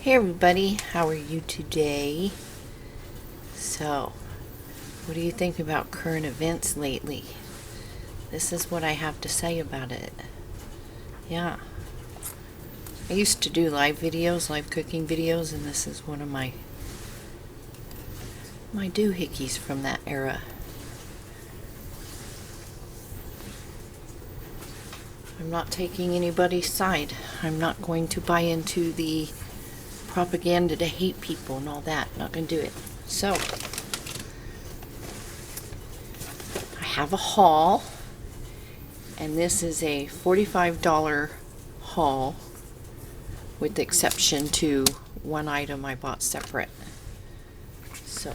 Hey everybody, how are you today? So, what do you think about current events lately? This is what I have to say about it. Yeah. I used to do live videos, live cooking videos, and this is one of my doohickeys from that era. I'm not taking anybody's side. I'm not going to buy into the propaganda to hate people and all that. Not going to do it. So, I have a haul, and this is a $45 haul with the exception to one item I bought separate. So,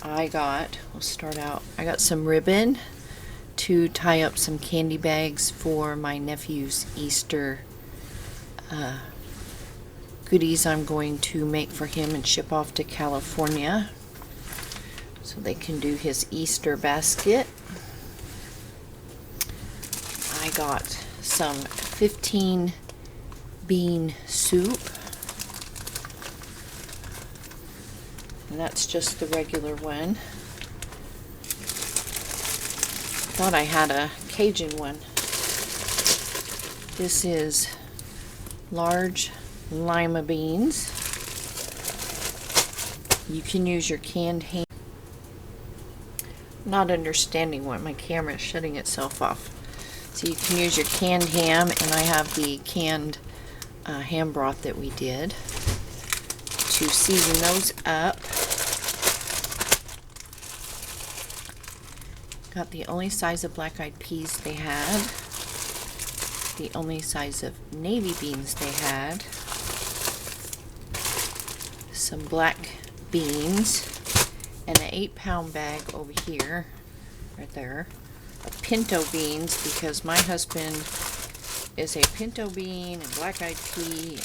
we'll start out, I got some ribbon to tie up some candy bags for my nephew's Easter goodies I'm going to make for him and ship off to California so they can do his Easter basket. I got some 15 bean soup, and that's just the regular one. Thought I had a Cajun one. This is large lima beans. You can use your canned ham. Not understanding why my camera is shutting itself off. So you can use your canned ham, and I have the canned ham broth that we did to season those up. Got the only size of black-eyed peas they had, the only size of navy beans they had, some black beans, and an 8-pound bag over here, right there, of pinto beans, because my husband is a pinto bean and black-eyed pea.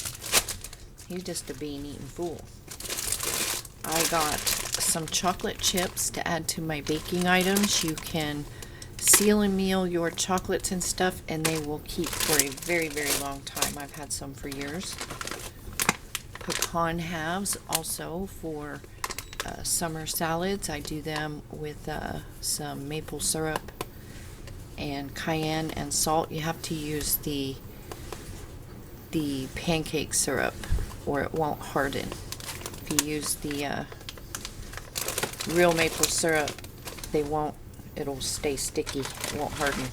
He's just a bean-eating fool. I got some chocolate chips to add to my baking items. You can seal and meal your chocolates and stuff, and they will keep for a very, very long time. I've had some for years. Pecan halves also for summer salads. I do them with some maple syrup and cayenne and salt. You have to use the pancake syrup or it won't harden. If you use the real maple syrup, it'll stay sticky. It won't harden.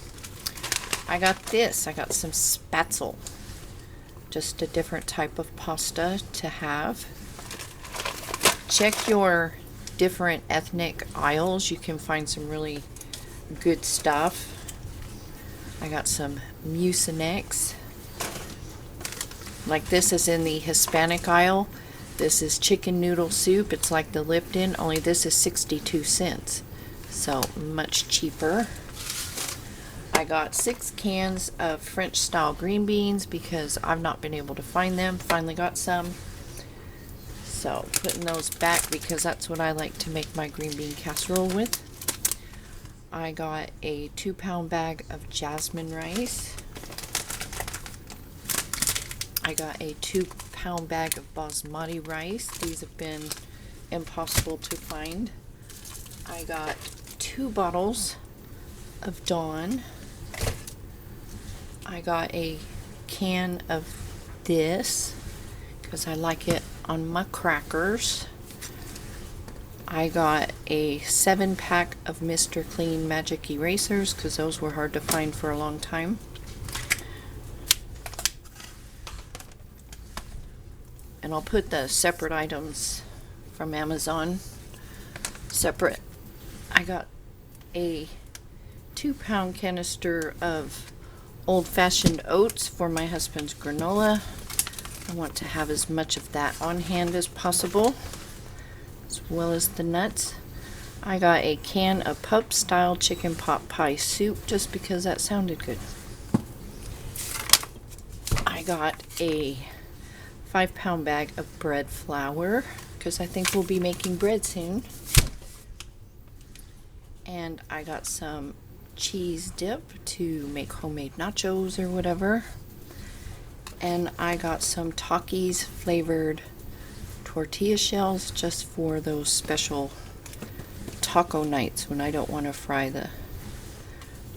I got some spatzel. Just a different type of pasta to have. Check your different ethnic aisles. You can find some really good stuff. I got some mucinex. Like this is in the Hispanic aisle. This is chicken noodle soup. It's like the Lipton, only this is 62 cents. So much cheaper. I got 6 cans of French style green beans because I've not been able to find them. Finally got some. So putting those back because that's what I like to make my green bean casserole with. I got a 2-pound bag of jasmine rice. I got a 2-pound bag of basmati rice. These have been impossible to find. I got 2 bottles of Dawn. I got a can of this because I like it on my crackers. I got a 7-pack of Mr. Clean Magic Erasers because those were hard to find for a long time. And I'll put the separate items from Amazon separate. I got a 2-pound canister of old-fashioned oats for my husband's granola. I want to have as much of that on hand as possible, as well as the nuts. I got a can of pup-style chicken pot pie soup just because that sounded good. I got a 5-pound bag of bread flour because I think we'll be making bread soon. And I got some cheese dip to make homemade nachos or whatever. And I got some Takis flavored tortilla shells just for those special taco nights when I don't want to fry the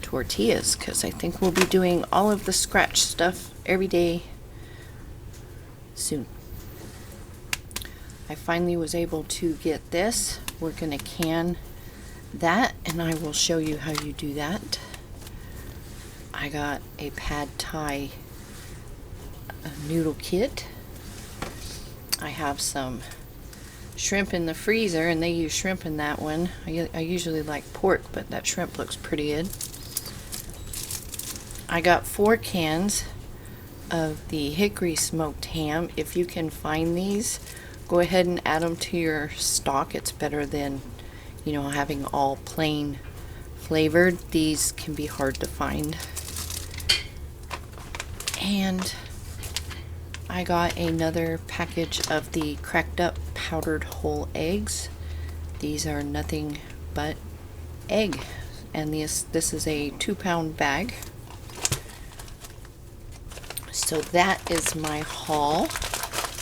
tortillas, because I think we'll be doing all of the scratch stuff every day soon. I finally was able to get this. We're going to can that, and I will show you how you do that. I got a pad thai noodle kit. I have some shrimp in the freezer, and they use shrimp in that one. I usually like pork, but that shrimp looks pretty good. I got 4 cans of the hickory smoked ham. If you can find these, go ahead and add them to your stock. It's better than, you know, having all plain flavored. These can be hard to find. And I got another package of the cracked up powdered whole eggs. These are nothing but egg, and this is a 2-pound bag. So that is my haul.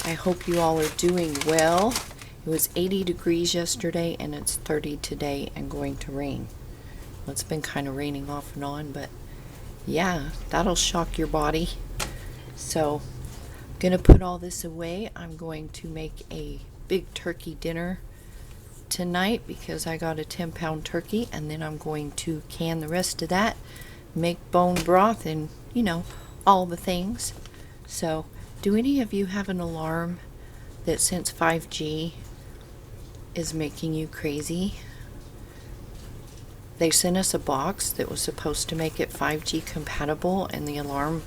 I hope you all are doing well. It was 80 degrees yesterday, and it's 30 today and going to rain. Well, it's been kind of raining off and on, but yeah, that'll shock your body. So I'm gonna put all this away. I'm going to make a big turkey dinner tonight because I got a 10-pound turkey, and then I'm going to can the rest of that, make bone broth, and you know, all the things. So do any of you have an alarm that since 5G is making you crazy? They sent us a box that was supposed to make it 5G compatible, and the alarm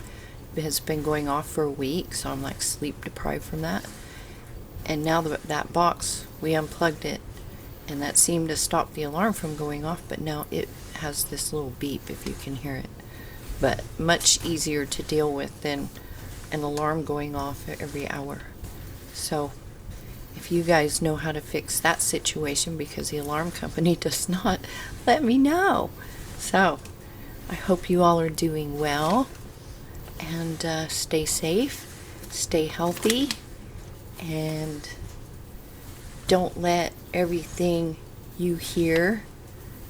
has been going off for a week, so I'm like sleep deprived from that. And now that box, we unplugged it, and that seemed to stop the alarm from going off, but now it has this little beep if you can hear it. But much easier to deal with than an alarm going off every hour. So if you guys know how to fix that situation, because the alarm company does not, let me know. So I hope you all are doing well, and stay safe, stay healthy, and don't let everything you hear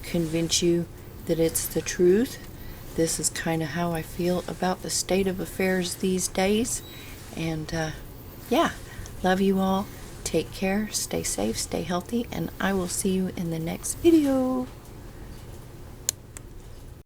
convince you that it's the truth. This is kind of how I feel about the state of affairs these days. And yeah, love you all. Take care, stay safe, stay healthy, and I will see you in the next video.